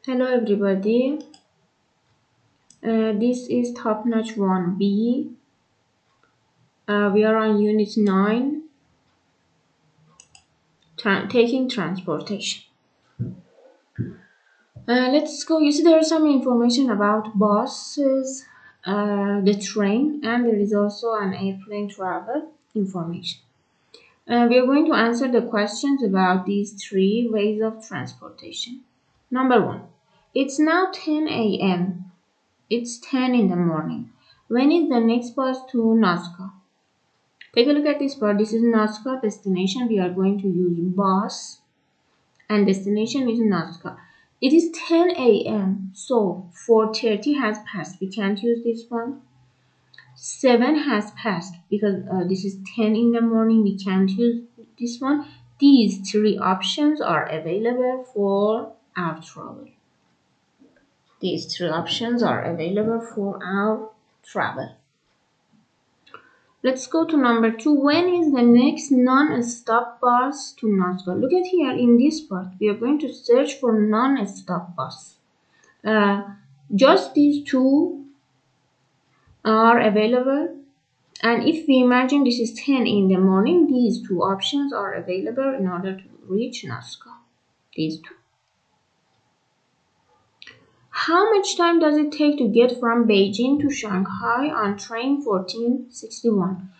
Hello everybody, this is Top Notch 1B. We are on Unit 9, Taking Transportation. Let's go. You see there is some information about buses, the train, and there is also an airplane travel information. We are going to answer the questions about these three ways of transportation. Number 1. It's now 10 a.m. It's 10 in the morning. When is the next bus to Nazca? Take a look at this part. This is Nazca destination. We are going to use bus and destination is Nazca. It is 10 a.m. So 4:30 has passed. We can't use this one. 7 has passed because this is 10 in the morning. We can't use this one. These three options are available for our travel. These three options are available for our travel. Let's go to number 2. When is the next non-stop bus to Nazca? Look at here in this part. We are going to search for non-stop bus. Just these two are available. And if we imagine this is 10 in the morning, these two options are available in order to reach Nazca. These two. How much time does it take to get from Beijing to Shanghai on train 1461?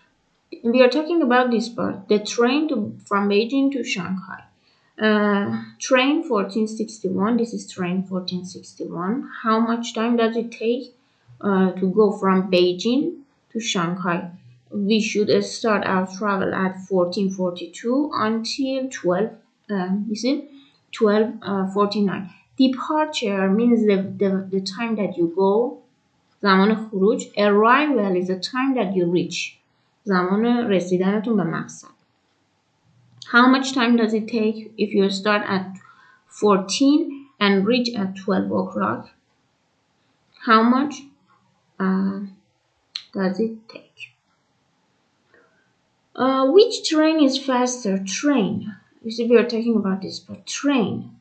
We are talking about this part, the train from Beijing to Shanghai. Train 1461, this is train 1461. How much time does it take to go from Beijing to Shanghai? We should start our travel at 1442 until 12:49. Departure means the time that you go. زمان خروج. Arrival is the time that you reach. زمان رسیدنتون به مقصد. How much time does it take if you start at 14 and reach at 12 o'clock? How much does it take? Which train is faster? Train. You see, we are talking about this, but train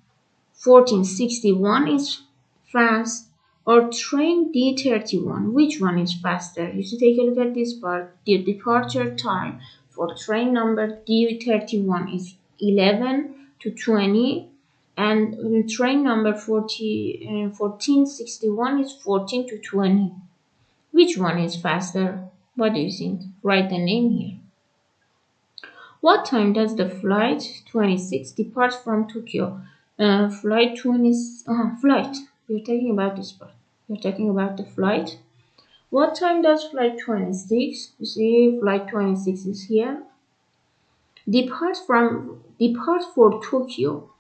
1461 is fast. Or train D31, which one is faster? You should take a look at this part. The departure time for train number D31 is 11 to 20, and train number 1461 is 14 to 20. Which one is faster? What do you think? Write the name here. What time does the flight 26 depart from Tokyo? Flight. We're talking about this part. We're talking about the flight. What time does flight 26? You see, flight 26 is here. Depart for Tokyo.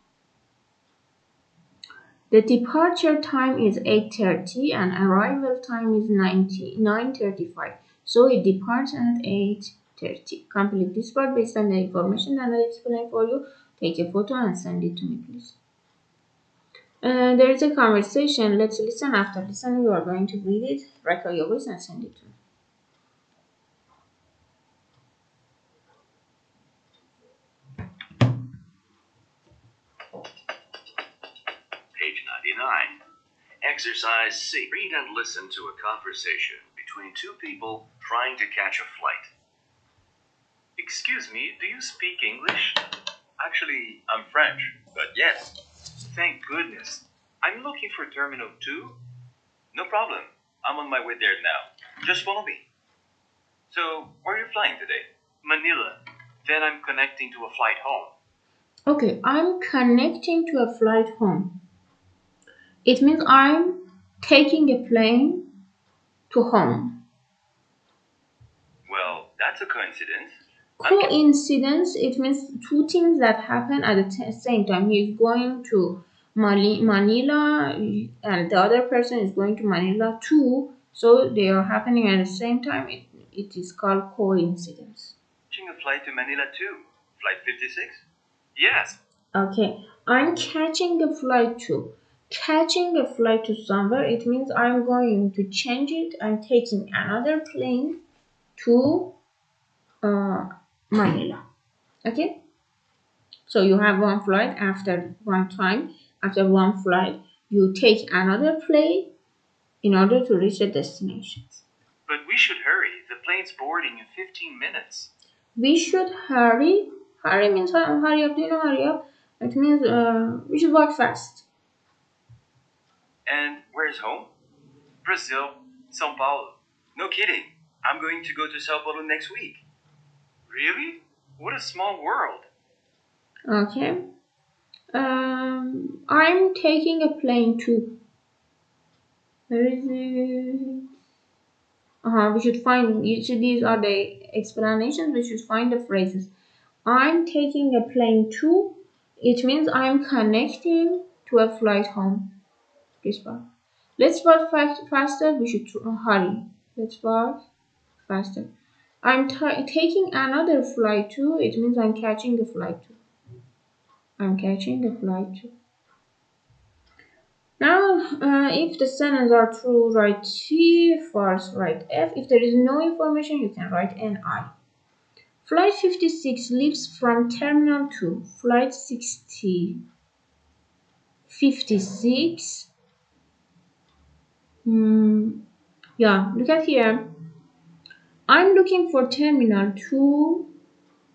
The departure time is 8:30 and arrival time is 9:35. So it departs at 8:30. Complete this part based on the information that I explained for you. Take a photo and send it to me, please. There is a conversation. Let's listen. After listening, you are going to read it, record your voice, and send it to me. Page 99. Exercise C. Read and listen to a conversation between two people trying to catch a flight. Excuse me, do you speak English? Actually, I'm French, but yes. Thank goodness. I'm looking for Terminal 2. No problem. I'm on my way there now. Just follow me. So, where are you flying today? Manila. Then I'm connecting to a flight home. Okay, I'm connecting to a flight home. It means I'm taking a plane to home. Well, that's a coincidence. Coincidence, it means two things that happen at the same time. He's going to Manila and the other person is going to Manila too. So they are happening at the same time. It is called coincidence. Catching a flight to Manila too. Flight 56? Yes. Okay, I'm catching a flight to. Catching a flight to somewhere, it means I'm going to change it. I'm taking another plane to Manila. Okay, so you have one flight after one flight You take another plane in order to reach the destination. But we should hurry. The plane's boarding in 15 minutes. We should hurry. Hurry means hurry up. Do you know hurry up? It means we should walk fast. And where's home? Brazil, São Paulo. No kidding. I'm going to go to São Paulo next week. Really? What a small world. Okay. I'm taking a plane too. Where is it? We should find. These are the explanations. We should find the phrases. I'm taking a plane too. It means I'm connecting to a flight home. This part. Let's walk faster. We should hurry. Let's walk faster. I'm taking another flight too. It means I'm catching a flight too. I'm catching a flight too. Now, if the sentences are true, write T, false, write F. If there is no information, you can write NI. Flight 56 leaves from Terminal 2. Flight 56. Yeah, look at here. I'm looking for Terminal 2.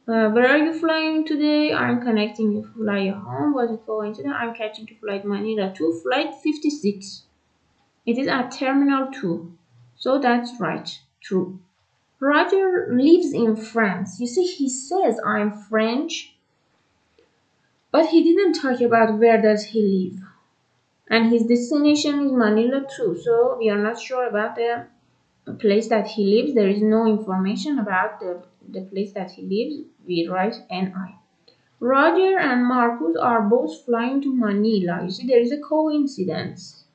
Where are you flying today? I'm connecting to fly home. What is going today? I'm catching to flight Manila 2, flight 56. It is at Terminal 2. So that's right. True. Roger lives in France. You see, he says I'm French, but he didn't talk about where does he live. And his destination is Manila too. So we are not sure about the place that he lives. There is no information about the place that he lives. We write NI. Roger and Marcus are both flying to Manila. You see, there is a coincidence.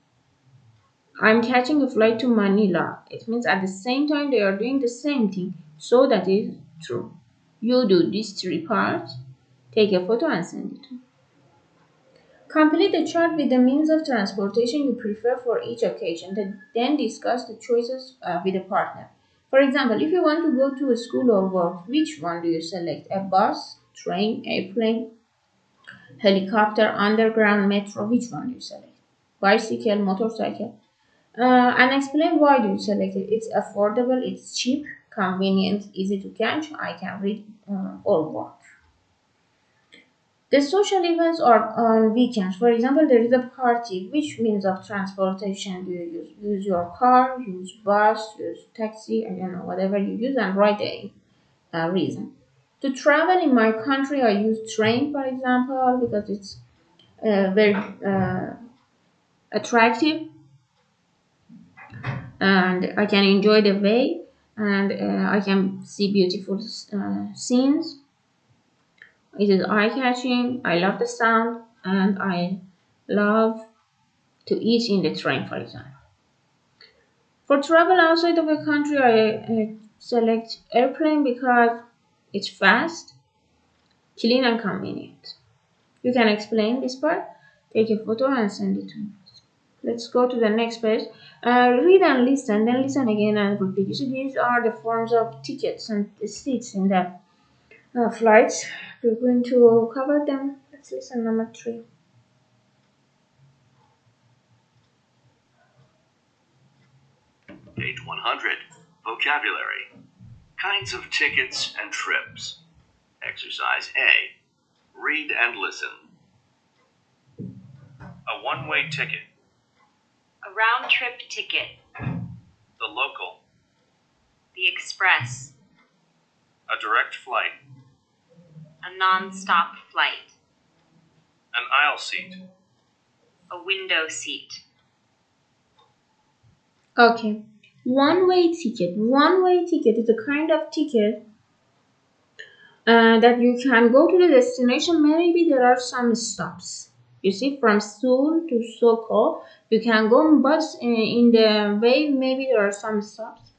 I'm catching a flight to Manila. It means at the same time they are doing the same thing. So that is true. You do these three parts. Take a photo and send it to me. Complete the chart with the means of transportation you prefer for each occasion. Then discuss the choices with a partner. For example, if you want to go to a school or work, which one do you select? A bus, train, airplane, helicopter, underground, metro? Which one do you select? Bicycle, motorcycle? And explain why do you select it. It's affordable, it's cheap, convenient, easy to catch, I can read or work. The social events are on weekends. For example, there is a party. Which means of transportation do you use? Use your car, use bus, use taxi, I don't know, whatever you use, and write a reason. To travel in my country, I use train, for example, because it's very attractive and I can enjoy the way and I can see beautiful scenes. It is eye-catching. I love the sound and I love to eat in the train, for example. For travel outside of the country, I select airplane because it's fast, clean, and convenient. You can explain this part. Take a photo and send it to me. Let's go to the next page. Read and listen, then listen again and repeat. You see, these are the forms of tickets and the seats in the flights. We're going to cover them. Let's listen number 3. Page 100. Vocabulary. Kinds of tickets and trips. Exercise A. Read and listen. A one-way ticket. A round-trip ticket. The local. The express. A direct flight. A non-stop flight. An aisle seat. A window seat. Okay. One-way ticket. One-way ticket is a kind of ticket that you can go to the destination. Maybe there are some stops. You see, from Seoul to Soko, you can go, but in the way, maybe there are some stops.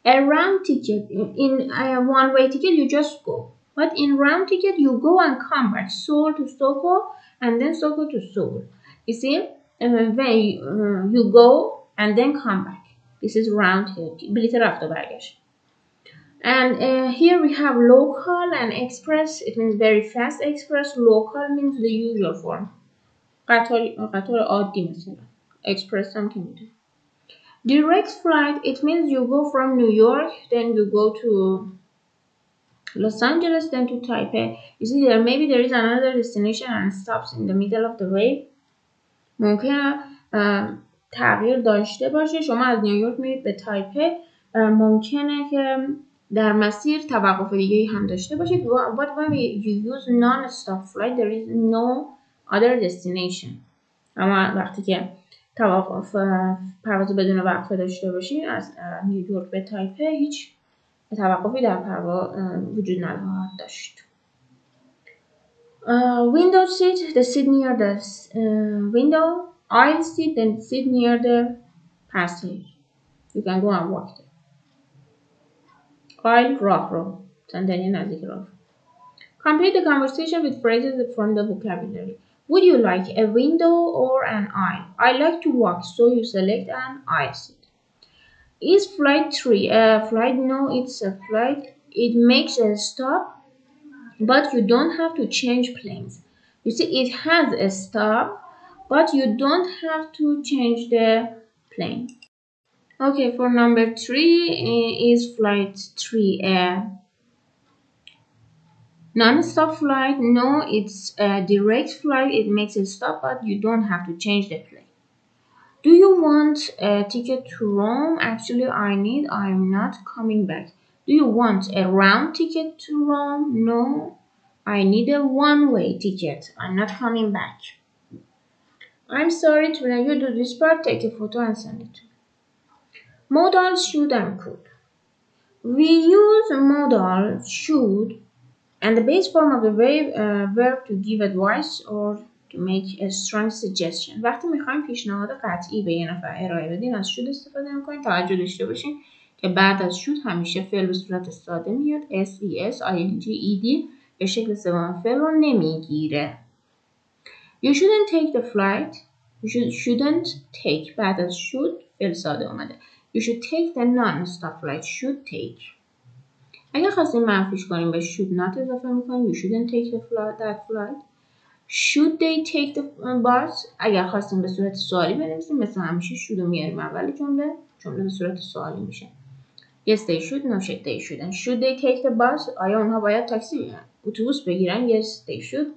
A round ticket, in a one-way ticket, you just go. But in round ticket, you go and come back. Seoul to Soko, and then Soko to Seoul. You see, when you go and then come back. This is round ticket. بلیط رفت و برگشت. And here we have local and express. It means very fast express. Local means the usual form. قطار عادی مثلا اکسپرس هم که میدونی. Direct flight, it means you go from New York, then you go to Los Angeles, then to Taipei. You see there, maybe there is another destination and stops in the middle of the way. ممکنه تغییر داشته باشه. شما از نیویورک میرید به تایپی، ممکنه که در مسیر توقف دیگه هم داشته باشید. But when you use non-stop flight, there is no other destination. اما وقتی که توقف پرواز بدون وقفه داشته باشید از نیویورک به تایپی، هیچ توقفی در پرواز وجود نخواهد داشت. Window seat, the seat near the window. Aisle seat, the seat near the passage. You can go and walk there. Aisle, راهرو، صندلی نزدیک راه. Complete the conversation with phrases from the vocabulary. Would you like a window or an aisle? I like to walk, so you select an aisle seat. Is flight 3 a flight? No, it's a flight. It makes a stop, but you don't have to change planes. You see, it has a stop, but you don't have to change the plane. Okay, for number 3, is flight 3 a non-stop flight? No, it's a direct flight. It makes a stop, but you don't have to change the plane. Do you want a ticket to Rome? Actually, I'm not coming back. Do you want a round ticket to Rome? No, I need a one-way ticket. I'm not coming back. I'm sorry to let you do this part. Take a photo and send it to me. Modal should and could. We use modal should and the base form of the verb to give advice or to make a strong suggestion. وقتی میخوایم پیشنهاد قطعی به یه نفر ارائه بدین از should استفاده میکنیم. توجه داشته باشین که بعد از should همیشه فعل به صورت ساده میاد. S, ing, ed به شکل سوم فعل رو نمیگیره. You shouldn't take the flight. You shouldn't take بعد از should فعل ساده اومده. You should take the non-stop flight. Should take. اگه خواستیم منفیش کنیم به should not اضافه میکنیم. You shouldn't take that flight. Should they take the bus? اگر خواستیم به صورت سوالی بنویسیم مثل همیشه should رو میاریم اول جمله به صورت سوالی میشه. Yes they should. No they shouldn't. Should they take the bus? آیا اونها باید اتوبوس بگیرن؟ Yes they should.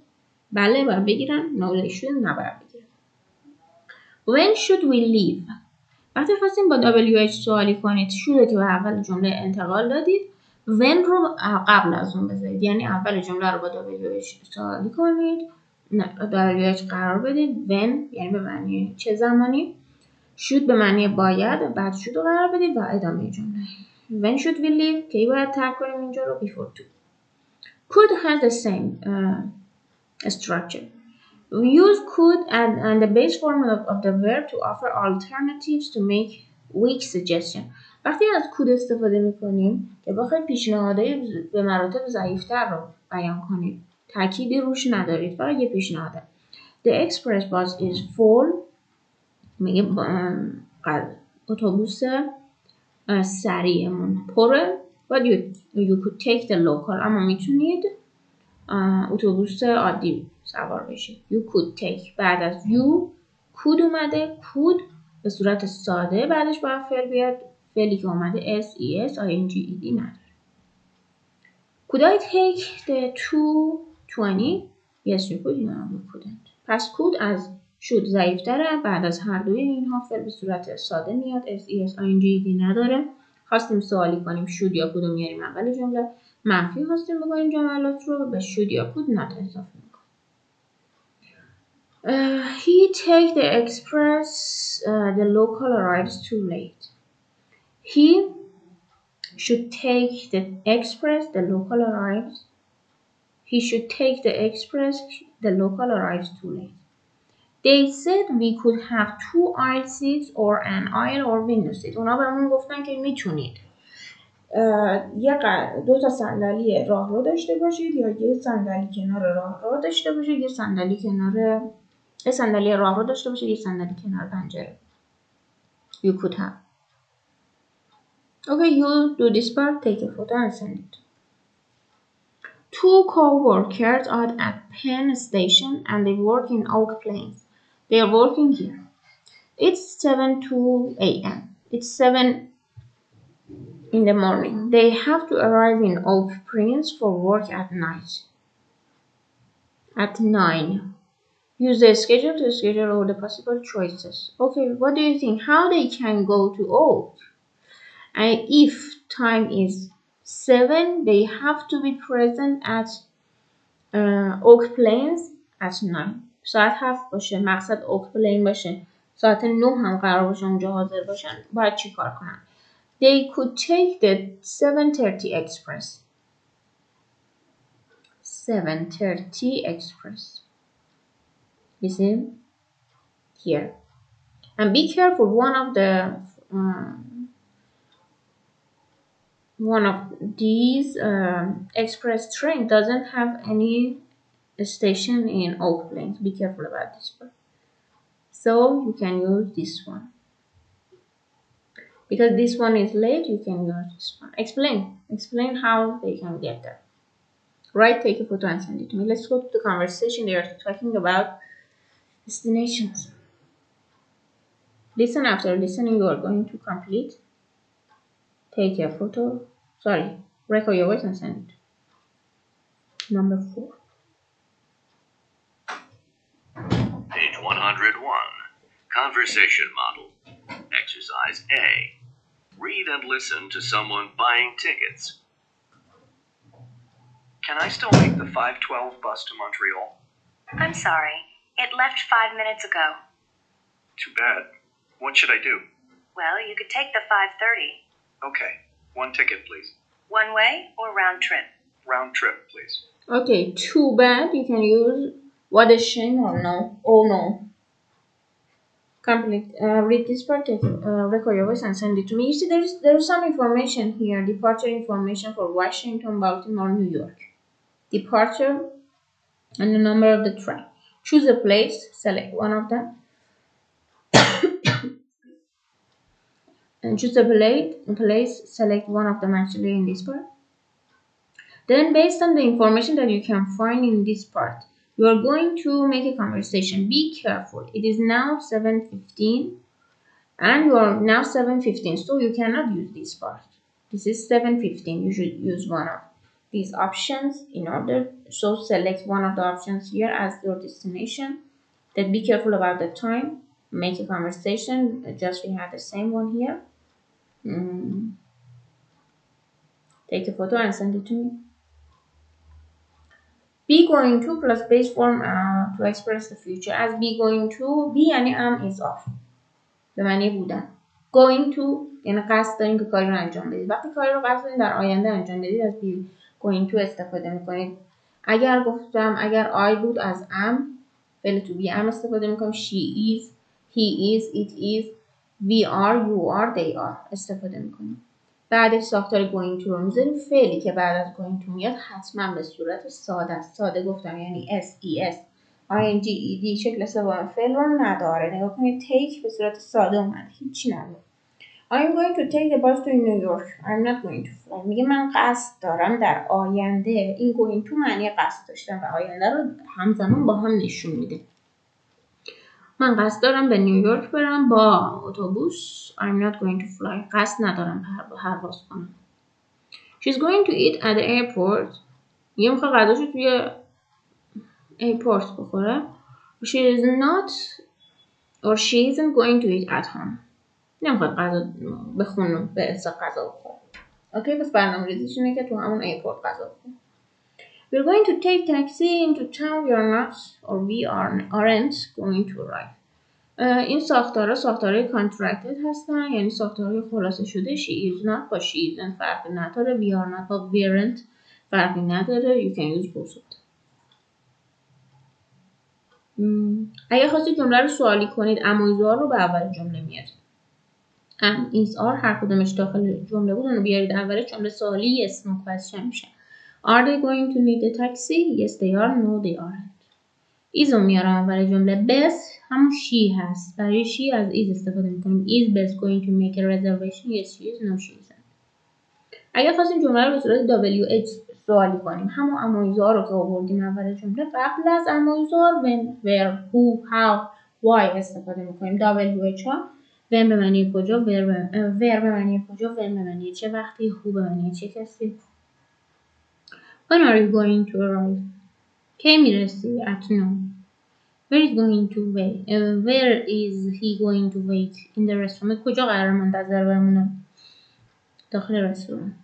بله باید بگیرن. No they shouldn't. نباید بگیرن. When should we leave? وقتی خواستیم با WH سوالی کنید should که به اول جمله انتقال دادید when رو قبل از اون بذارید. یعنی اول جمله رو با WH سوالی کنید WH قرار بدید. when یعنی به معنی چه زمانی. should به معنی باید بعد should رو قرار بدید و ادامه جمله. when should we leave کی باید ترک کنیم اینجا رو before to. could has the same structure. We use could and the base form of the verb to offer alternatives to make weak suggestion. وقتی از could استفاده میکنیم که بخواید پیشنهادهای به مراتب ضعیفتر رو بیان کنید. تأکیدی روش ندارید. فقط یه پیشنهاده. The express bus is full. میگه اتوبوس سریعمون پره. But you could take the local. اما میتونید اتوبوس عادی سوار بشید. You could take بعد از you could اومده. could به صورت ساده بعدش باید فعل بیاد. فعلی که اومده S, ing, ed نداره. Could I take the 220? Yes you could. No you couldn't. پس could از should ضعیفتره. بعد از هر دوی اینها فعل به صورت ساده میاد. S, ing, ed نداره. خواستیم سوالی کنیم should یا could رو میاریم اول جمله. منفی خواستیم بکنیم جملات رو به should یا could not اضافه میکنیم. He take the express. The local arrives too late. He should take the express. The local arrives. He should take the express. The local arrives too late. They said we could have 2 aisle seats or an aisle or window seat. اونا بهمون گفتن که میتونید دو تا صندلی راهرو داشته باشید یا یه صندلی کنار راهرو داشته باشید. یه صندلی راهرو داشته باشید. یه صندلی کنار پنجره. You could have. Okay, you do this part. Take a photo and send it. 2 co-workers are at Penn Station and they work in Oak Plains. They are working here. It's 7 a.m. It's 7 in the morning. They have to arrive in Oak Prince for work at night. At 9. Use the schedule to schedule all the possible choices. Okay, what do you think? How they can go to Oak? And if time is 7, they have to be present at Oak Plains at 9. ساعت 7 باشه. مقصد اوک پلین باشه. ساعت 9 هم قرار باشه اونجا حاضر باشن. باید چی کار کنن؟ They could take the 7:30 express. 7:30 express. You see? Here. And be careful, one of these express train doesn't have any station in Oak Plains. Be careful about this part. So you can use this one. Because this one is late, you can use this one. Explain how they can get there. Right, take a photo and send it to me. Let's go to the conversation. They are talking about destinations. Listen, after listening, you are going to complete. Take a photo. Sorry, record your voice and send it. Number 4. Page 101. Conversation model. Exercise A. Read and listen to someone buying tickets. Can I still make the 5:12 bus to Montreal? I'm sorry. It left 5 minutes ago. Too bad. What should I do? Well, you could take the 5:30. Okay. One ticket, please. One way or round trip? Round trip, please. Okay, too bad. You can use what a shame or no. Oh no. Complete. Read this part. Record your voice and send it to me. You see, there's some information here. Departure information for Washington, Baltimore, New York. Departure and the number of the train. Choose a place. Select one of them. And choose a place. Select one of them actually in this part. Then, based on the information that you can find in this part, you are going to make a conversation. Be careful. It is now 7:15 and you are now 7:15, so you cannot use this part. This is 7:15. You should use one of these options in order. So select one of the options here as your destination. Then be careful about the time. Make a conversation. Just we have the same one here. Take a photo and send it to me. Be going to plus base form to express the future. As be going to, be یعنی am is off. به معنی بودن. Going to یعنی قصد دارین که کاری رو انجام بدید. وقتی کاری رو قصد دارین در آینده انجام بدید از be going to استفاده میکنید. اگر گفتم اگر I بود از am فعل to be am استفاده میکنم. She is, he is, it is, we are, you are, they are استفاده میکنیم. بعدش ساختار going to رو میذاریم. فعلی که بعد از going to میاد حتما به صورت ساده است. ساده گفتم یعنی s, es, ing, ed شکل سوم فعل رو نداره. نگاه کنید take به صورت ساده اومد. هیچی نداره. I'm going to take the bus to New York. I'm not going to fly. میگه من قصد دارم در آینده. این going to معنی قصد داشتن و آینده رو همزمان با هم نشون میده. من قصد دارم به نیویورک برم با اتوبوس. I'm not going to fly. قصد ندارم پرواز کنم. She's going to eat at the airport. میگه میخواد غذاشو توی airport بخوره. She is not or she isn't going to eat at home. نمیخواد غذا بخونه به حساب غذا بخوره. اوکی پس برنامه ریزیش اینه که تو همون airport غذا بخوره. We're going to take taxi into town. We are not or we aren't going to arrive. این ساختارهای contracted هستن یعنی ساختارهای خلاصه شده. She is not با she isn't فرقی نداره. We are not با weren't فرقی نداره. You can use both of them. اگه خواستید جمله رو سوالی کنید امویزار رو به اول جمله میارید. am is are هر کدومش داخل جمله بود اونو بیارید اول جمله سوالی yes no question میشه. Are they going to need a taxi? Yes they are. No they aren't. ایزو میارم اول جمله. بس همون she هست. برای she از is استفاده میکنیم. Is Bess going to make a reservation? Yes she is. No she isn't. اگر خواستیم جمله رو به صورت WH سوالی کنیم همون امویزار رو که آوردیم اول جمله قبل از امویزار when, where, who, how why استفاده میکنیم. WH ها when به معنی کجا، where به معنی کجا، when به معنی چه وقتی، who به معنی چه کسی. When are you going to arrive؟ کی میرسی؟ at noon. Where is going to wait? Where is he going to wait in the restaurant؟ کجا قرار منتظر بمونه؟ داخل رستوران.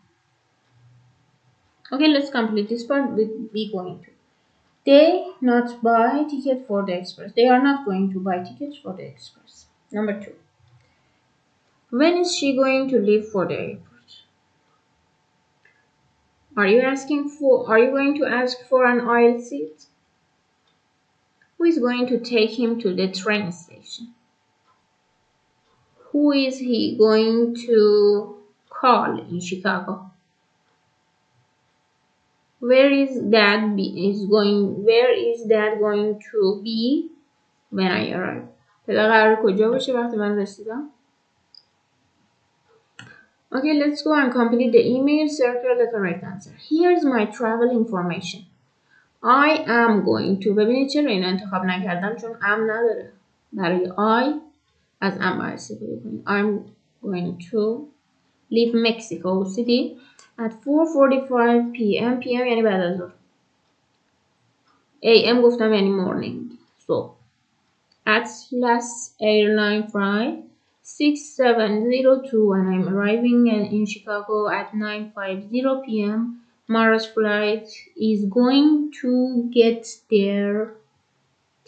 Okay, let's complete this part with be going to. They not buy ticket for the express. They are not going to buy tickets for the express. Number 2. When is she going to leave for the airport? Are you going to ask for an aisle seat? Who is going to take him to the train station? Who is he going to call in Chicago? Where is dad going to be when I arrive? پدر قرار کجا باشه وقتی من رسیدم؟ Okay, let's go and complete the email. Circle the correct answer. Here's my travel information. I am going to. ببینید چرا این انتخاب نکردم؟ چون am نداره. برای I از am استفاده کنید. I'm going to leave Mexico City at 4:45 p.m. p.m. یعنی بعد از ظهر. a.m. گفتم یعنی morning. So at last airline flight 6702 and I'm arriving in Chicago at 9:50 p.m. Mara's flight is going to get there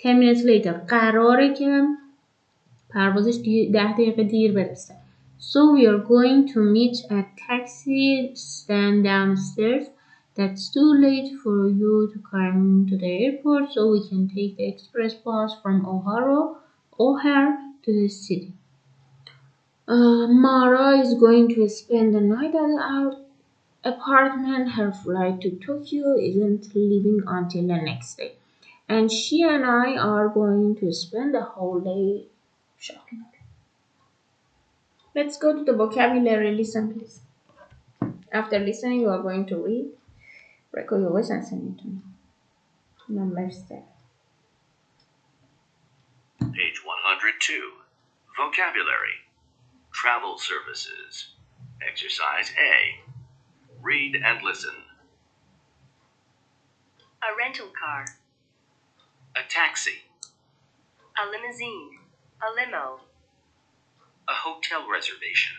10 minutes later. قراره که پروازش 10 دقیقه دیر برسه. So we are going to meet at taxi stand downstairs. That's too late for you to come to the airport, so we can take the express bus from O'Hare to the city. Mara is going to spend the night at our apartment. Her flight to Tokyo isn't leaving until the next day. And she and I are going to spend the whole day shopping. Let's go to the vocabulary. Listen, please. After listening, you are going to read, record your voice, and send it to me. Number 7. Page 102. Vocabulary. Travel services. Exercise A. Read and listen. A rental car, A taxi. a limousine, a limo, A hotel reservation.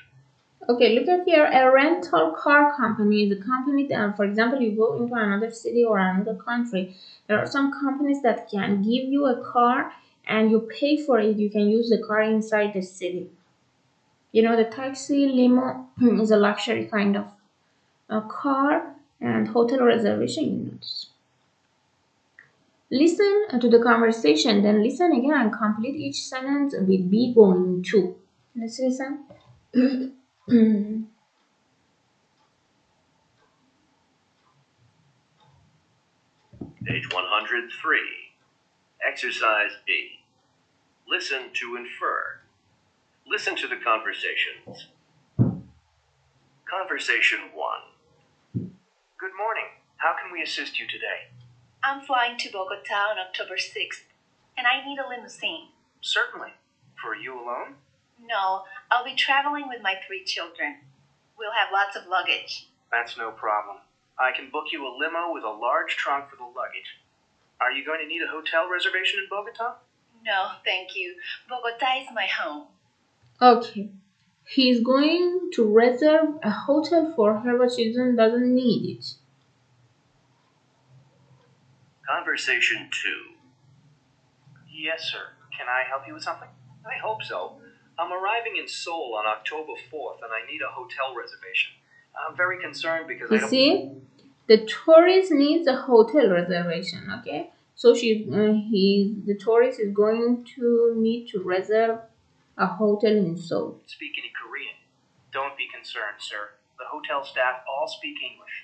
Okay, look at here. A rental car company is a company that, for example, you go into another city or another country. There are some companies that can give you a car and you pay for it. You can use the car inside the city. You know, the taxi, limo is a luxury kind of a car, and hotel reservation units. Listen to the conversation, then listen again and complete each sentence with be going to. Let's listen. Page 103. Exercise B. Listen to infer. Listen to the conversations. Conversation 1. Good morning. How can we assist you today? I'm flying to Bogota on October 6th, and I need a limousine. Certainly. For you alone? No, I'll be traveling with my 3 children. We'll have lots of luggage. That's no problem. I can book you a limo with a large trunk for the luggage. Are you going to need a hotel reservation in Bogota? No, thank you. Bogota is my home. Okay. He's going to reserve a hotel for her, but she doesn't need it. Conversation 2. Yes, sir. Can I help you with something? I hope so. I'm arriving in Seoul on October 4th and I need a hotel reservation. I'm very concerned because You see, the tourist needs a hotel reservation. Okay, so the tourist is going to need to reserve a hotel in Seoul. speak any Korean. Don't be concerned, sir. The hotel staff all speak English.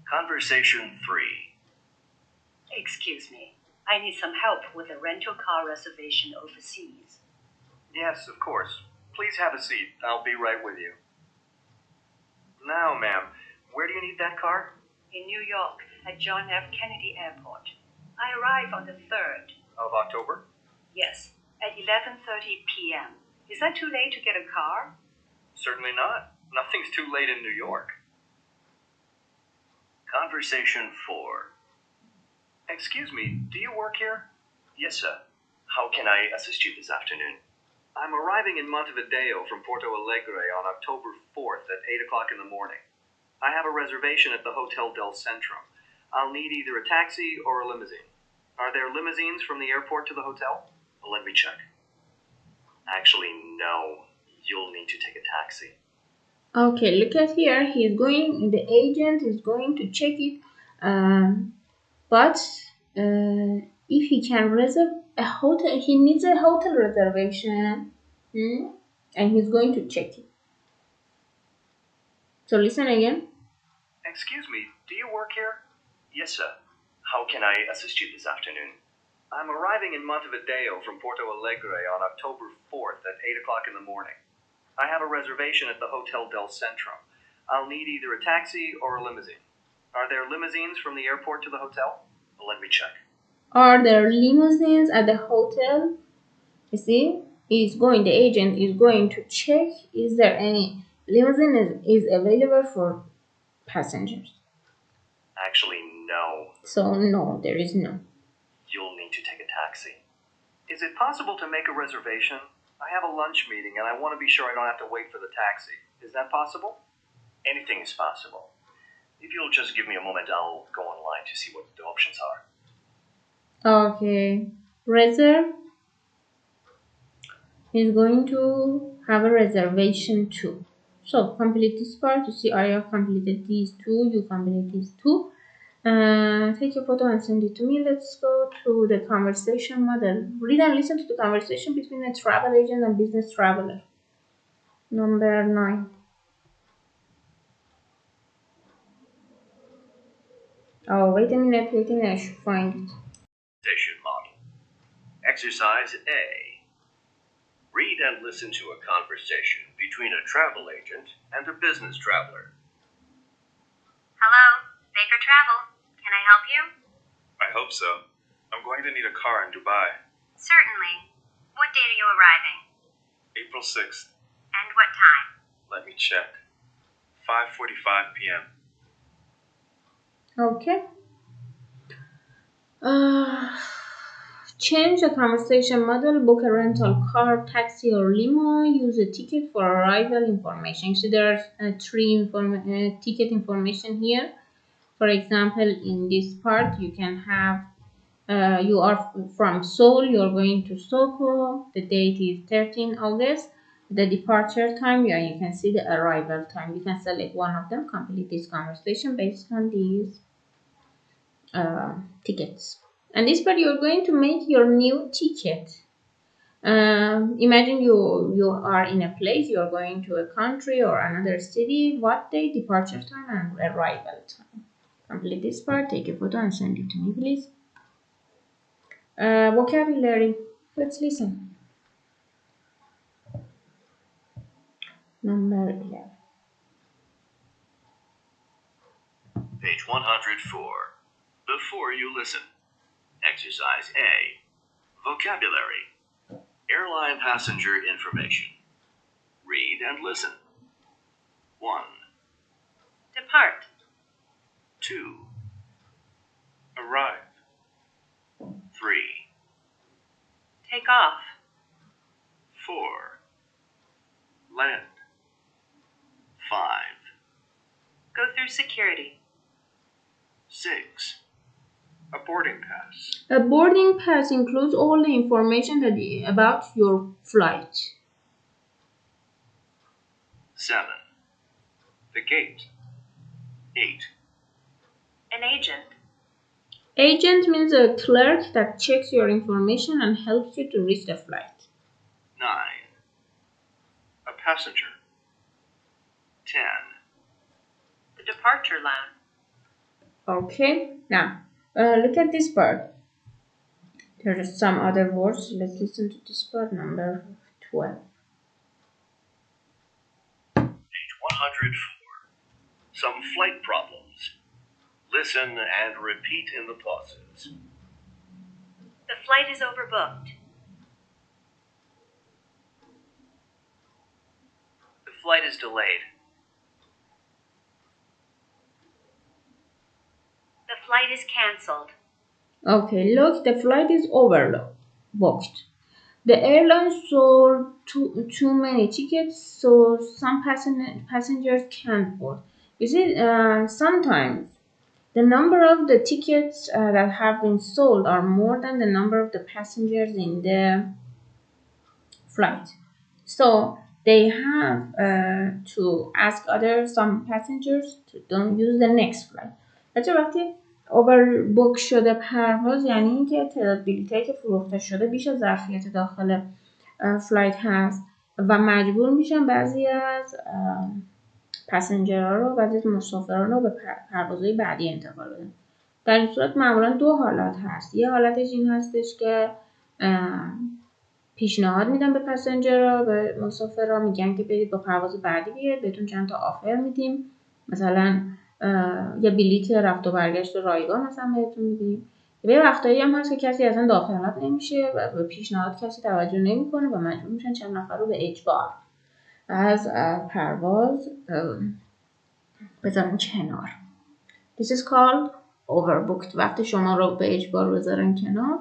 Conversation 3. Excuse me. I need some help with a rental car reservation overseas. Yes, of course. Please have a seat. I'll be right with you. Now, ma'am, where do you need that car? In New York, at John F. Kennedy Airport. I arrive on the 3rd. of October? Yes, at 11:30 p.m. Is that too late to get a car? Certainly not. Nothing's too late in New York. Conversation 4. Excuse me, do you work here? Yes, sir. How can I assist you this afternoon? I'm arriving in Montevideo from Porto Alegre on October 4th at 8 o'clock in the morning. I have a reservation at the Hotel del Centro. I'll need either a taxi or a limousine. Are there limousines from the airport to the hotel? Let me check. Actually, no. You'll need to take a taxi. Okay, look at here. The agent is going to check it. But if he can reserve a hotel, he needs a hotel reservation. And he's going to check it. So listen again. Excuse me, do you work here? Yes, sir. How can I assist you this afternoon? I'm arriving in Montevideo from Porto Alegre on October 4th at 8 o'clock in the morning. I have a reservation at the Hotel del Centro. I'll need either a taxi or a limousine. Are there limousines from the airport to the hotel? Let me check. Are there limousines at the hotel? You see, the agent is going to check is there any limousine is available for passengers. Actually, no. So no, there is no. You'll need to take a taxi. Is it possible to make a reservation? I have a lunch meeting and I want to be sure I don't have to wait for the taxi. Is that possible? Anything is possible. If you'll just give me a moment, I'll go online to see what the options are. Okay, reserve is going to have a reservation too. So complete this part. You see, I have completed these two. You complete these two. Take a photo and send it to me. Let's go to the conversation model. Read and listen to the conversation between a travel agent and business traveler. Number 9. Oh, wait a minute, I should find it. Conversation model. Exercise A. Read and listen to a conversation between a travel agent and a business traveler. Hello, Baker Travel. Can I help you? I hope so. I'm going to need a car in Dubai. Certainly. What date are you arriving? April 6th. And what time? Let me check. 5:45 p.m. Okay. Change the conversation model, book a rental car, taxi, or limo, use a ticket for arrival information. So there are three ticket information here. For example, in this part, you can have you are from Seoul, you are going to Soho, the date is 13 August, the departure time, you can see the arrival time. You can select one of them, complete this conversation based on these tickets. And this part, you're going to make your new ticket. Imagine you are in a place, you are going to a country or another city, what day, departure time, and arrival time. Complete this part, take a photo and send it to me, please. Vocabulary. Let's listen. Number 11. Page 104. Before you listen. Exercise A. Vocabulary. Airline passenger information. Read and listen. 1, Depart. 2, Arrive. 3, Take off. 4, Land. 5, Go through security. 6, A boarding pass. A boarding pass includes all the information about your flight. 7, The gate. 8, An agent. Agent means a clerk that checks your information and helps you to reach the flight. 9, A passenger. 10, The departure lounge. Okay, now look at this part. There are some other words. Let's listen to this part, number 12. page 104. Some flight problems. Listen and repeat in the pauses. The flight is overbooked. The flight is delayed. The flight is cancelled. Okay, look, the flight is overbooked. The airline sold too many tickets, so some passengers can't board. You see, sometimes the number of the tickets that have been sold are more than the number of the passengers in the flight. So they have to ask some passengers to don't use the next flight. بچه وقتی overbook شده پرواز یعنی اینکه تعداد بلیطایی که فروخته شده بیش از ظرفیت داخل فلایت هست و مجبور میشن بعضی از پسنجرها رو، بعضی از مسافران رو به پروازهای بعدی انتقال بدن. در این صورت معمولا دو حالت هست. یه حالتش این هستش که پیشنهاد میدن به پسنجرها، به مسافرها میگن که برید با پرواز بعدی بیاید، بهتون چند تا آفر میدیم، مثلا یه بلیت رفت و برگشت رایگان مثلا بهتون میدیم. یه وقتایی هم هست که کسی اصلا داوطلب نمیشه و به پیشنهاد کسی توجه نمیکنه و مجبور میشن چند نفر رو به اجبار از پرواز بذارن کنار. This is called overbooked. وقتی شما رو به اجبار بذارن کنار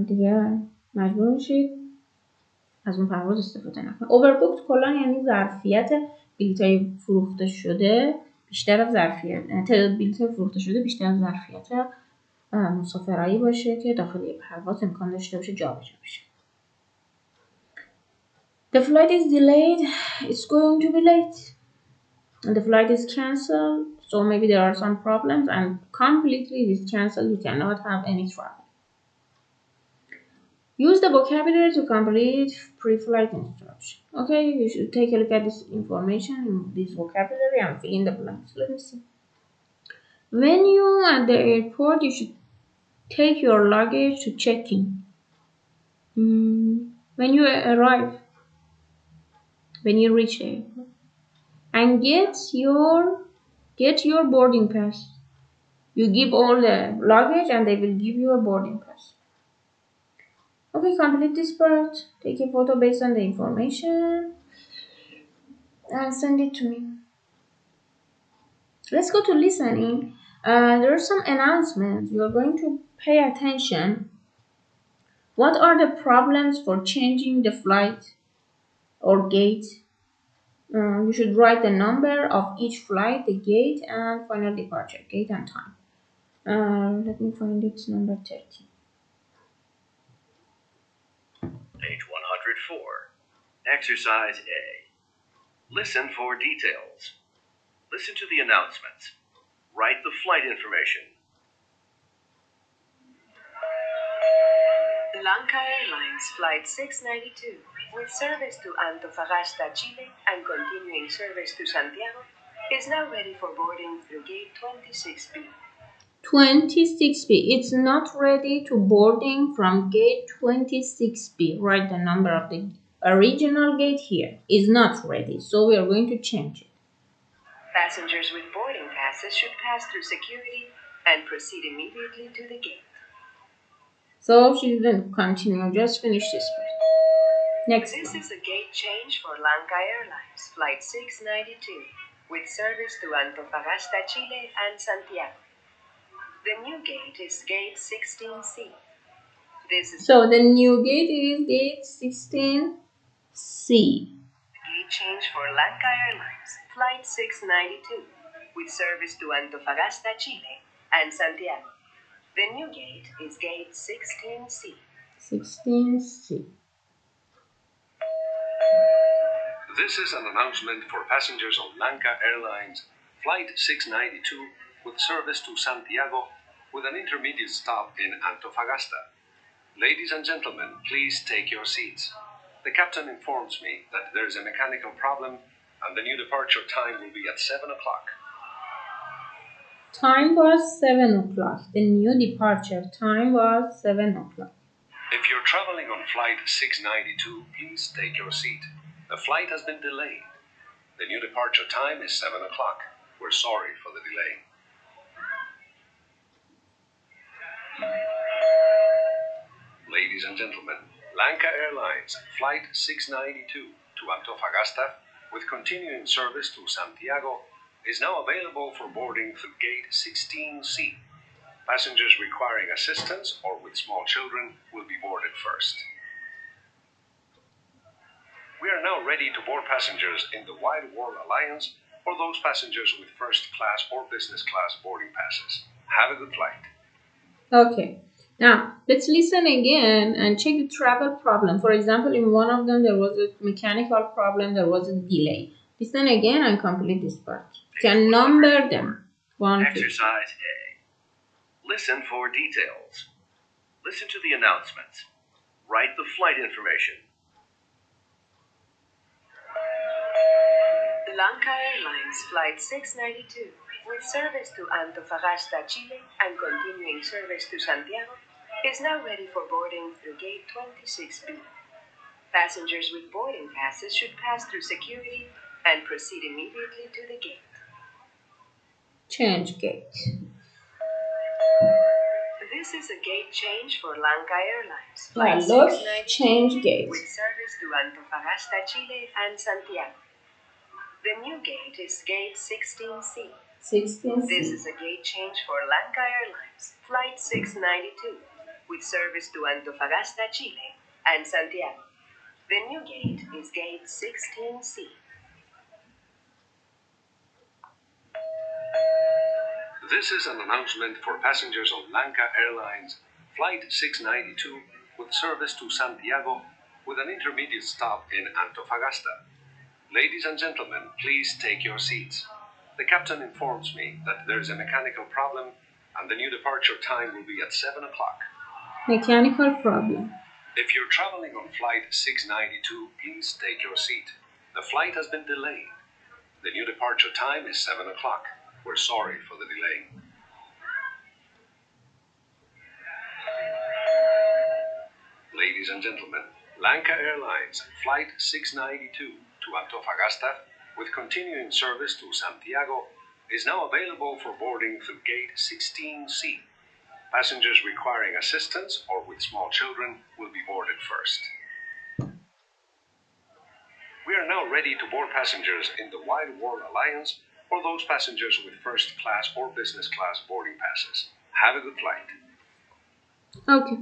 دیگه مجبور میشید از اون پرواز استفاده نکنید. overbooked کلا یعنی ظرفیت بلیط‌های فروخته شده بیشتر از ظرفیت، تعداد بلیط‌های فروخته شده بیشتر از ظرفیت مسافرایی باشه که داخل یک پرواز امکان داشته باشه جابجا بشه. The flight is delayed. It's going to be late. And the flight is cancelled. So maybe there are some problems and completely it is cancelled. You cannot have any travel. Use the vocabulary to complete pre-flight instruction. Okay, you should take a look at this information in this vocabulary and fill in the blanks. Let me see. When you at the airport, you should take your luggage to check-in. When you arrive, when you reach the airport, and get your boarding pass. You give all the luggage and they will give you a boarding pass. Okay, complete this part. Take a photo based on the information and send it to me. Let's go to listening. There are some announcements. You are going to pay attention. What are the problems for changing the flight or gate? You should write the number of each flight, the gate, and final departure, gate and time. Let me find it, number 30. Page 104. Exercise A. Listen for details. Listen to the announcements. Write the flight information. Lanka Airlines Flight 692, with service to Antofagasta, Chile, and continuing service to Santiago, is now ready for boarding through gate 26B. 26B. It's not ready to boarding from gate 26B. Write the number of the original gate here. Is not ready, so we are going to change it. Passengers with boarding passes should pass through security and proceed immediately to the gate. So she didn't continue, just finish this part. Next This one. is a gate change for Lanka Airlines Flight 692, with service to Antofagasta, Chile, and Santiago. The new gate is gate 16C. So the new gate is gate 16C. Gate change for Lanka Airlines Flight 692, with service to Antofagasta, Chile, and Santiago. The new gate is gate 16C. 16C. This is an announcement for passengers on Lanka Airlines Flight 692 with service to Santiago with an intermediate stop in Antofagasta. Ladies and gentlemen, please take your seats. The captain informs me that there is a mechanical problem and the new departure time will be at 7 o'clock. Time was 7 o'clock. The new departure time was 7 o'clock. If you're traveling on Flight 692, please take your seat. The flight has been delayed. The new departure time is 7 o'clock. We're sorry for the delay. Ladies and gentlemen, Lanka Airlines Flight 692 to Antofagasta, with continuing service to Santiago, is now available for boarding through Gate 16C. Passengers requiring assistance or with small children will be boarded first. We are now ready to board passengers in the Wide World Alliance or those passengers with first class or business class boarding passes. Have a good flight. Okay. Now, let's listen again and check the travel problem. For example, in one of them, there was a mechanical problem, there was a delay. Listen again and complete this part. You can number them. 1, 2. Exercise A. Listen for details. Listen to the announcements. Write the flight information. Lanka Airlines Flight 692, with service to Antofagasta, Chile, and continuing service to Santiago, is now ready for boarding through Gate 26B. Passengers with boarding passes should pass through security and proceed immediately to the gate. Change gate. This is a gate change for Lanka Airlines Yeah, Flight look, 692, change gate. with service to Antofagasta, Chile, and Santiago. The new gate is Gate 16C. 16C. This is a gate change for Lanka Airlines Flight 692, with service to Antofagasta, Chile, and Santiago. The new gate is Gate 16C. This is an announcement for passengers on Lanka Airlines Flight 692 with service to Santiago with an intermediate stop in Antofagasta. Ladies and gentlemen, please take your seats. The captain informs me that there is a mechanical problem and the new departure time will be at 7 o'clock. Mechanical problem. If you're traveling on Flight 692, please take your seat. The flight has been delayed. The new departure time is 7 o'clock. We're sorry for the delay. Ladies and gentlemen, Lanka Airlines Flight 692 to Antofagasta, with continuing service to Santiago, is now available for boarding through Gate 16C. Passengers requiring assistance or with small children will be boarded first. We are now ready to board passengers in the Wide World Alliance or those passengers with first class or business class boarding passes. Have a good flight. Okay.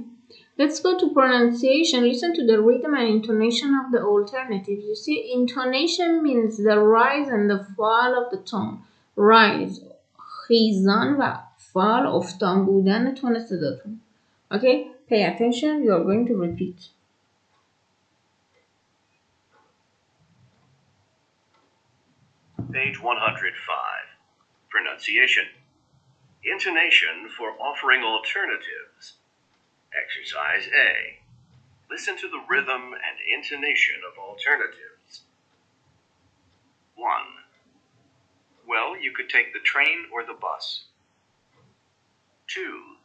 Let's go to pronunciation. Listen to the rhythm and intonation of the alternatives. You see, intonation means the rise and the fall of the tone. Rise. خیزان و fall افتان بودن تون صداتون. Okay? Pay attention. You are going to repeat. Page 105. Pronunciation. Intonation for offering alternatives. Exercise A. Listen to the rhythm and intonation of alternatives. 1. Well, you could take the train or the bus. 2.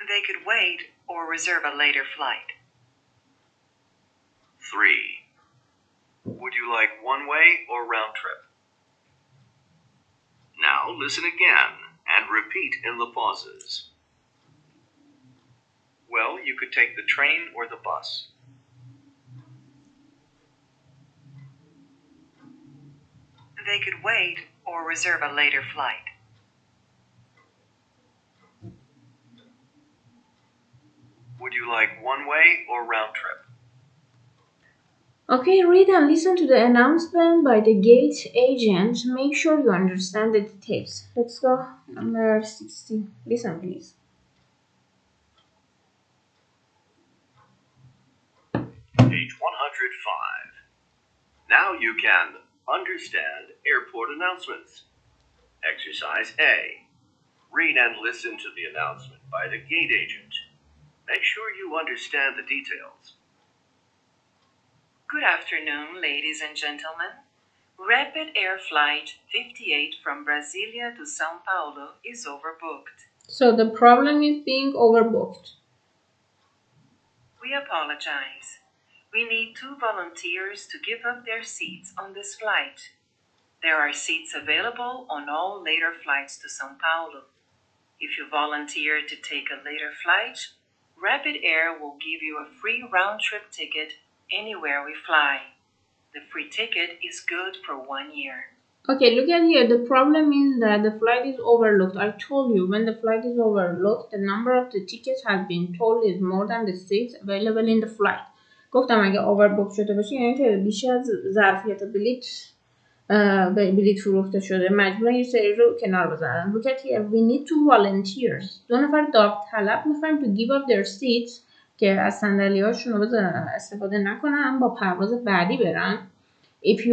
They could wait or reserve a later flight. 3. Would you like one-way or round trip? Now listen again and repeat in the pauses. Well, you could take the train or the bus. They could wait or reserve a later flight. Would you like one-way or round trip? Okay, read and listen to the announcement by the gate agent. Make sure you understand the details. Let's go. Number 60. Listen, please. Page 105. Now you can understand airport announcements. Exercise A. Read and listen to the announcement by the gate agent. Make sure you understand the details. Good afternoon, ladies and gentlemen. Rapid Air Flight 58 from Brasilia to São Paulo is overbooked. So the problem is being overbooked. We apologize. We need 2 volunteers to give up their seats on this flight. There are seats available on all later flights to São Paulo. If you volunteer to take a later flight, Rapid Air will give you a free round-trip ticket anywhere we fly. The free ticket is good for 1 year. Okay, look at here. The problem is that the flight is overlooked. I told you when the flight is overlooked, the number of the tickets has been told is more than the seats available in the flight. گفتم اگه overbooked شده باشه یعنی که بیش از ظرفیت بلیط فروخته شده مجبورن یه سری رو کنار بذارن. Look at here. We need two volunteers. 2 نفر داوطلب میخوایم to give up their seats که از صندلی هاشون رو استفاده نکنن با پرواز بعدی برن. If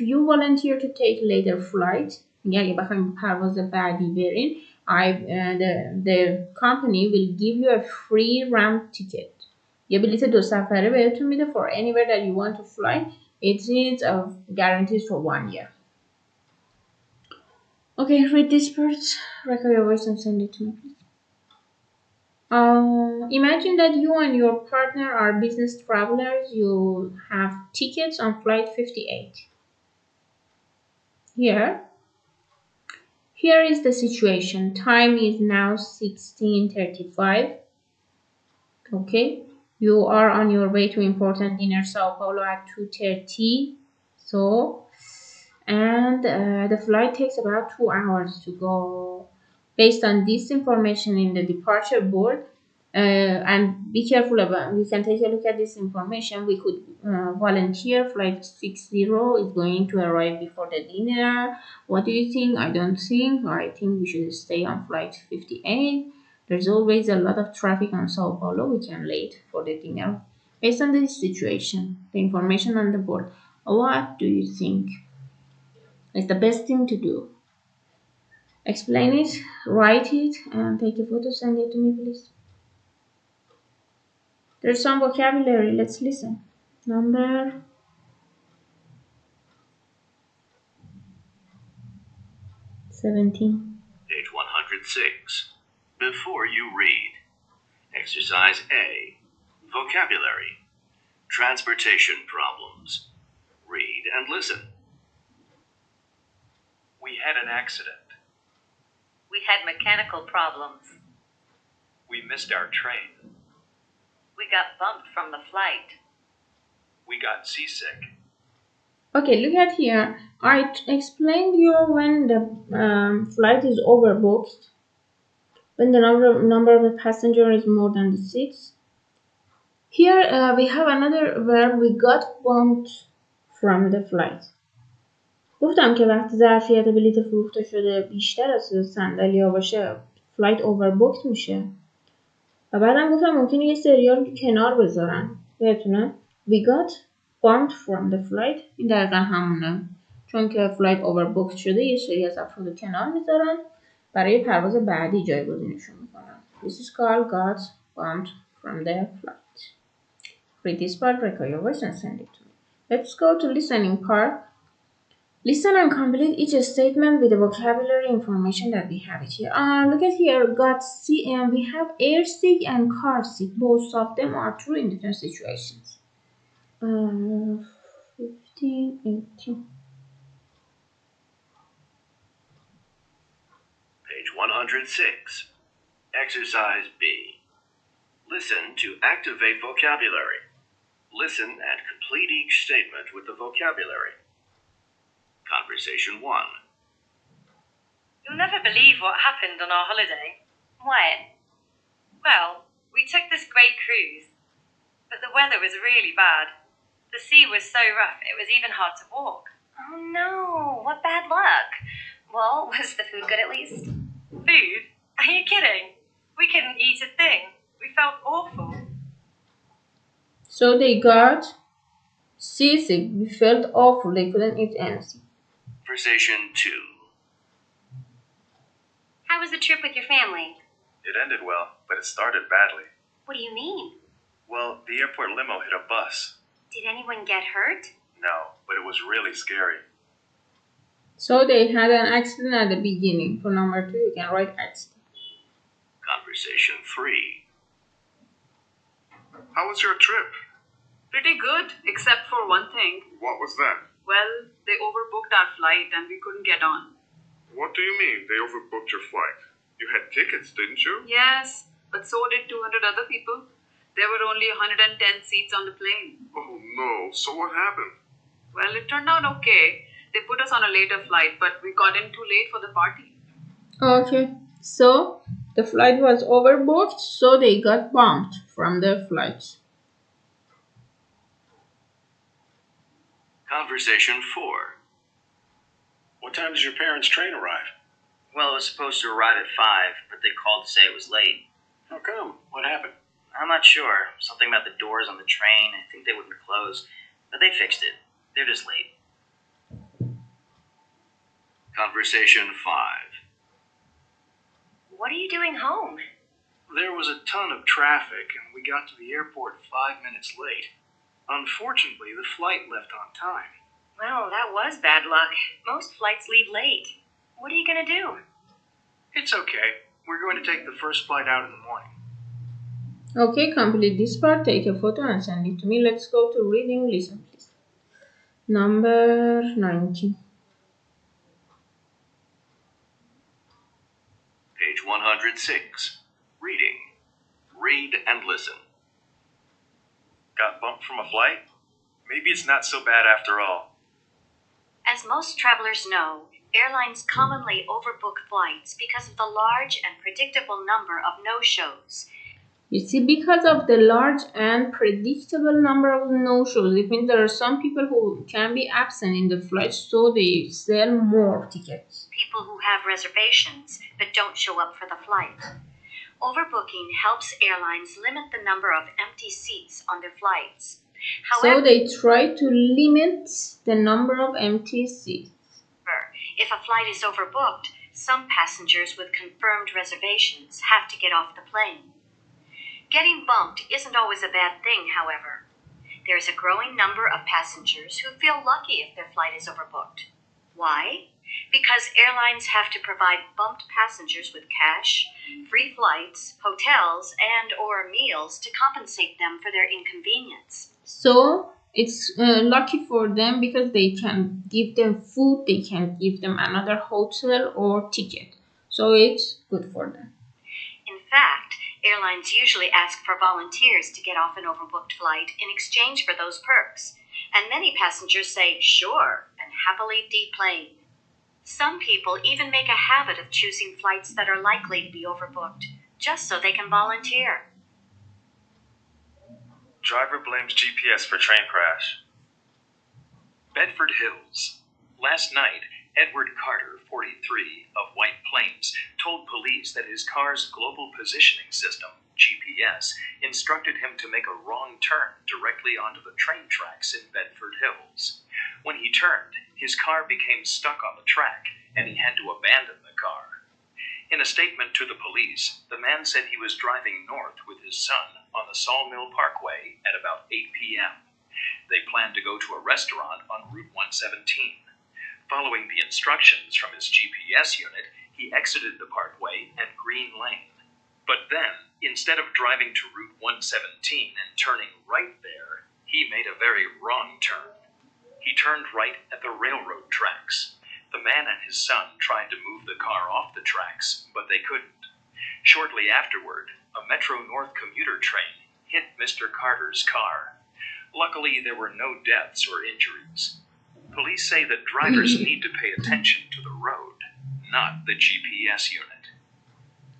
you volunteer to take later flight اگه بخوایم پرواز بعدی برین the company will give you a free round ticket. یه بلیت 2 سفره بهتون میده for anywhere that you want to fly. It is guaranteed for 1 year. Okay, read this part. Record your voice and send it to me, please. Imagine that you and your partner are business travelers. You have tickets on flight 58. Here is the situation. Time is now 16:35. Okay. You are on your way to important dinner Sao Paulo at 2:30. The flight takes about 2 hours to go. Based on this information in the departure board, and be careful about. We can take a look at this information. We could volunteer. Flight 60 is going to arrive before the dinner. What do you think? I don't think. I think we should stay on flight 58. There's always a lot of traffic on Sao Paulo. We can late for the dinner. Based on this situation, the information on the board, what do you think is the best thing to do? Explain it, write it, and take a photo, send it to me, please. There's some vocabulary. Let's listen. Number 17. Page 106. Before you read. Exercise A. Vocabulary. Transportation problems. Read and listen. We had an accident. We had mechanical problems. We missed our train. We got bumped from the flight. We got seasick. Okay, look at here. I explained you when the flight is overbooked, when the number of the passenger is more than the seats. Here we have another verb. We got bumped from the flight. گفتم که وقتی ظرفیت بلیط فروخته شده بیشتر از صندلی‌ها باشه فلایت overbooked میشه. و بعدم گفتم ممکنه یه سریال رو کنار بذارن. یادتونه؟ We got bumped from the flight. این دقیقا همونه. چون که فلایت overbooked شده یه سری از افراد رو کنار میذارن برای پرواز بعدی جایگزینشون میکنن. This is called got bumped from the flight. Read this part, record your voice and send it to me. Let's go to listening part. Listen and complete each statement with the vocabulary information that we have it here. Look at here. Got sick, and we have air sick and car sick. Both of them are true in different situations. 15, 18. Page 106. Exercise B. Listen to activate vocabulary. Listen and complete each statement with the vocabulary. Conversation 1. You'll never believe what happened on our holiday. When? Well, we took this great cruise, but the weather was really bad. The sea was so rough, it was even hard to walk. Oh no, what bad luck. Well, was the food good at least? Food? Are you kidding? We couldn't eat a thing. We felt awful. So they got seasick. We felt awful. They couldn't eat anything. Conversation 2. How was the trip with your family? It ended well, but it started badly. What do you mean? Well, the airport limo hit a bus. Did anyone get hurt? No, but it was really scary. So they had an accident at the beginning. For number 2, you can write accident. Conversation 3. How was your trip? Pretty good, except for one thing. What was that? Well, they overbooked our flight and we couldn't get on. What do you mean they overbooked your flight? You had tickets, didn't you? Yes, but so did 200 other people. There were only 110 seats on the plane. Oh no, so what happened? Well, it turned out okay. They put us on a later flight, but we got in too late for the party. Okay, so the flight was overbooked, so they got bumped from their flight. Conversation 4. What time does your parents' train arrive? Well, it was supposed to arrive at 5, but they called to say it was late. How come? What happened? I'm not sure. Something about the doors on the train. I think they wouldn't close. But they fixed it. They're just late. Conversation 5. What are you doing home? There was a ton of traffic, and we got to the airport 5 minutes late. Unfortunately, the flight left on time. Well, that was bad luck. Most flights leave late. What are you going to do? It's okay. We're going to take the first flight out in the morning. Okay, complete this part, take a photo and send it to me. Let's go to reading, listen please. Number 90. Page 106. Reading. Read and listen. Got bumped from a flight? Maybe it's not so bad after all. As most travelers know, airlines commonly overbook flights because of the large and predictable number of no-shows. You see, because of the large and predictable number of no-shows, it means there are some people who can be absent in the flight, so they sell more tickets. People who have reservations but don't show up for the flight. Overbooking helps airlines limit the number of empty seats on their flights. So they try to limit the number of empty seats. If a flight is overbooked, some passengers with confirmed reservations have to get off the plane. Getting bumped isn't always a bad thing, however. There is a growing number of passengers who feel lucky if their flight is overbooked. Why? Because airlines have to provide bumped passengers with cash, free flights, hotels, and/or meals to compensate them for their inconvenience. So it's lucky for them because they can give them food, they can give them another hotel or ticket. So it's good for them. In fact, airlines usually ask for volunteers to get off an overbooked flight in exchange for those perks. And many passengers say sure and happily deplane. Some people even make a habit of choosing flights that are likely to be overbooked, just so they can volunteer. Driver blames GPS for train crash. Bedford Hills. Last night, Edward Carter, 43, of White Plains, told police that his car's global positioning system, GPS, instructed him to make a wrong turn directly onto the train tracks in Bedford Hills. When he turned, his car became stuck on the track, and he had to abandon the car. In a statement to the police, the man said he was driving north with his son on the Sawmill Parkway at about 8 p.m. They planned to go to a restaurant on Route 117. Following the instructions from his GPS unit, he exited the parkway at Green Lane. But then, instead of driving to Route 117 and turning right there, he made a very wrong turn. He turned right at the railroad tracks. The man and his son tried to move the car off the tracks, but they couldn't. Shortly afterward, a Metro-North commuter train hit Mr. Carter's car. Luckily, there were no deaths or injuries. Police say that drivers need to pay attention to the road, not the GPS unit.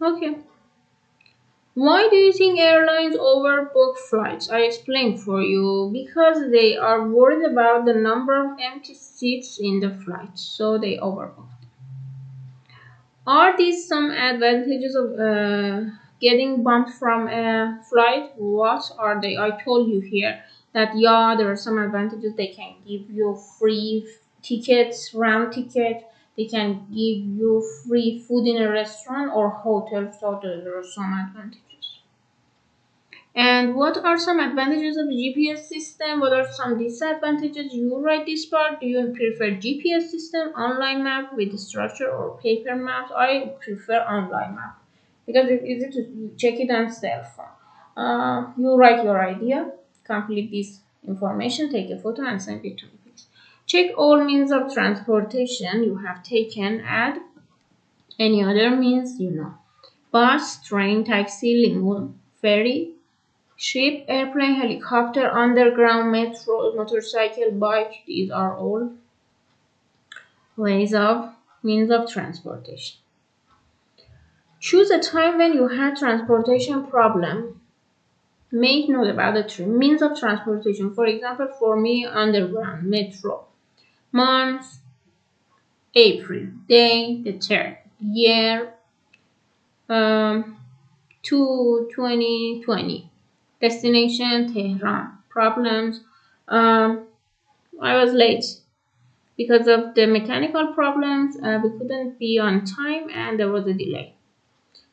Okay. Why do you think airlines overbook flights? I explained for you. Because they are worried about the number of empty seats in the flight, so they overbook. Are these some advantages of getting bumped from a flight? What are they? I told you here that yeah, there are some advantages. They can give you free tickets, round ticket. They can give you free food in a restaurant or hotel. So there are some advantages. And what are some advantages of GPS system? What are some disadvantages? You write this part. Do you prefer GPS system, online map with structure, or paper maps? I prefer online map because it's easy to check it on cell phone. You write your idea, complete this information, take a photo and send it to me, please. Check all means of transportation you have taken. Add any other means you know. bus, train, taxi, limo, ferry, ship, airplane, helicopter, underground, metro, motorcycle, bike. These are all ways of means of transportation. Choose a time when you had transportation problem. Make note about the means of transportation. For example, for me, underground, metro. Month, April. Day, the third. Year, 2 2020. Destination, Tehran. Problems. I was late because of the mechanical problems. We couldn't be on time and there was a delay.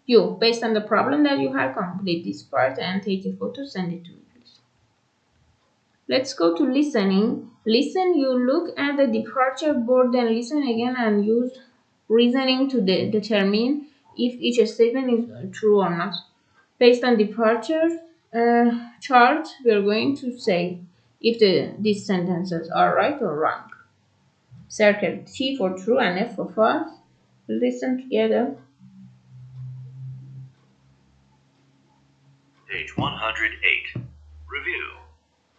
You, based on the problem that you have, complete this part and take a photo, send it to me, please. Let's go to listening. Listen, you look at the departure board, then listen again and use reasoning to determine if each statement is true or not. Based on departure chart, we are going to say if these sentences are right or wrong. Circle T for true and F for false. Listen together. Page 108. Review.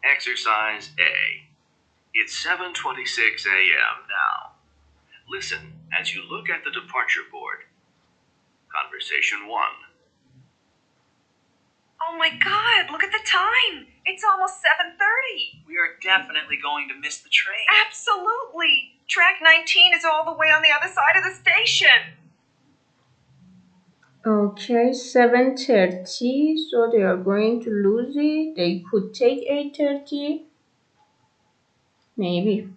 Exercise A. It's 7:26 a.m. now. Listen as you look at the departure board. Conversation 1. Oh my god, look at the time! It's almost 7:30! We are definitely going to miss the train. Absolutely! Track 19 is all the way on the other side of the station! Okay, 7:30, so they are going to lose it. They could take 8:30. Maybe.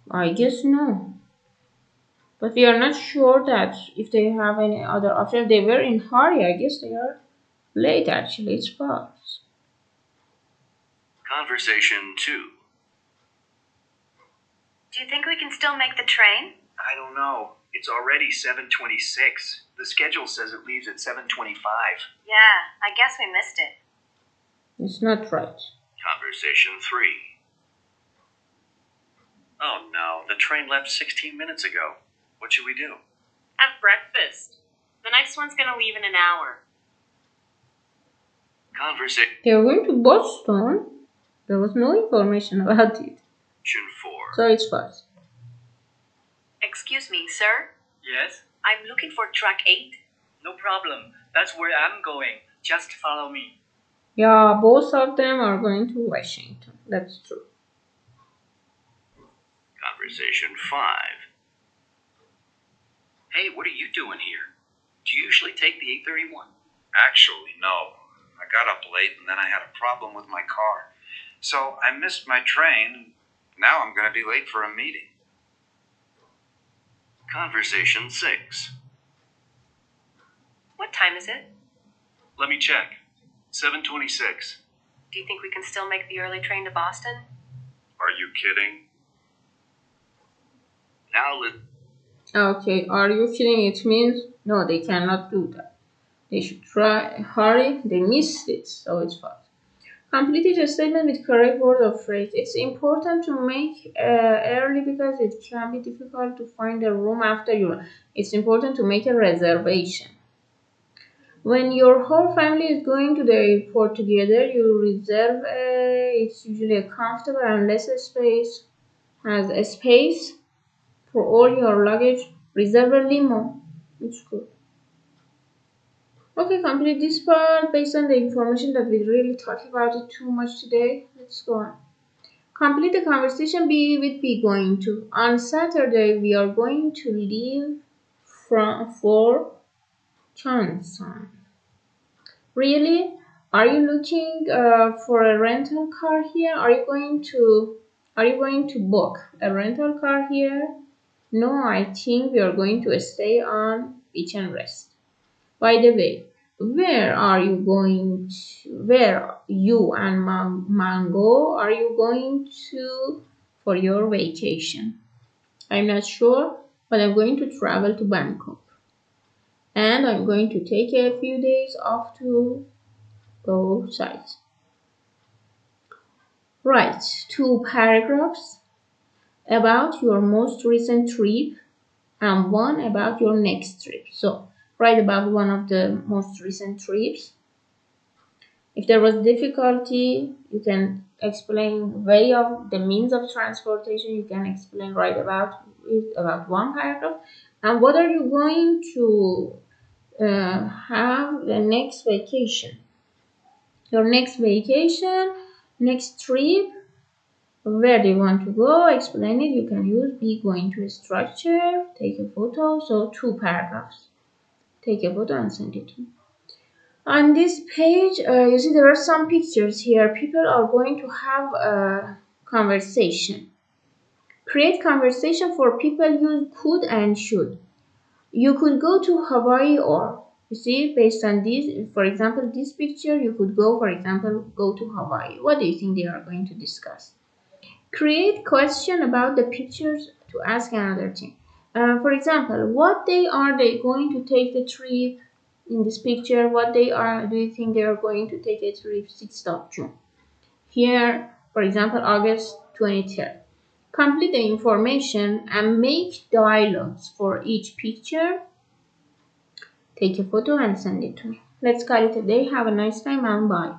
I guess no. But we are not sure that if they have any other option. They were in hurry. I guess they are late actually. It's false. Conversation 2. Do you think we can still make the train? I don't know. It's already 7:26. The schedule says it leaves at 7:25. Yeah, I guess we missed it. It's not right. Conversation 3. Oh no, the train left 16 minutes ago. What should we do? Have breakfast. The next one's gonna leave in an hour. Conversation They are going to Boston. There was no information about it. 4. So it's false. Excuse me, sir? Yes? I'm looking for track 8. No problem. That's where I'm going. Just follow me. Yeah, both of them are going to Washington. That's true. Conversation 5. Hey, what are you doing here? Do you usually take the 831? Actually, no. I got up late and then I had a problem with my car. So I missed my train. Now I'm going to be late for a meeting. Conversation 6. What time is it? Let me check. 7:26. Do you think we can still make the early train to Boston? Are you kidding? Now let Okay, are you kidding? It means no, they cannot do that. They should try hurry. They missed it, so it's false. Complete a statement with correct word or phrase. It's important to make early because it can be difficult to find a room after you. It's important to make a reservation. When your whole family is going to the airport together, you reserve it's usually a comfortable and less space, has a space for all your luggage. Reserve a limo. It's good. Okay, complete this part based on the information that we really talked about it too much today. Let's go on. Complete the conversation B with be going to. On Saturday, we are going to leave for Johnson. Really? Are you looking for a rental car here? Are you going to book a rental car here? No, I think we are going to stay on beach and rest. By the way, where you and Mango are you going to for your vacation? I'm not sure, but I'm going to travel to Bangkok. And I'm going to take a few days off to go sight. Write 2 paragraphs about your most recent trip and 1 about your next trip. So write about one of the most recent trips. If there was difficulty, you can explain way of the means of transportation. You can explain, write about it, about one paragraph. And what are you going to have the next vacation? Your next vacation, next trip, where do you want to go? Explain it. You can use be going to a structure, take a photo. So 2 paragraphs. Take a photo and send it to me. On this page, you see there are some pictures here. People are going to have a conversation. Create conversation for people you could and should. You could go to Hawaii, or you see, based on this, for example, this picture, you could go, for example, go to Hawaii. What do you think they are going to discuss? Create question about the pictures to ask another thing. For example, what day are they going to take the trip? In this picture, what day do you think they are going to take a trip? 6th of June. Here, for example, August 23rd. Complete the information and make dialogues for each picture. Take a photo and send it to me. Let's call it a day. Have a nice time and bye.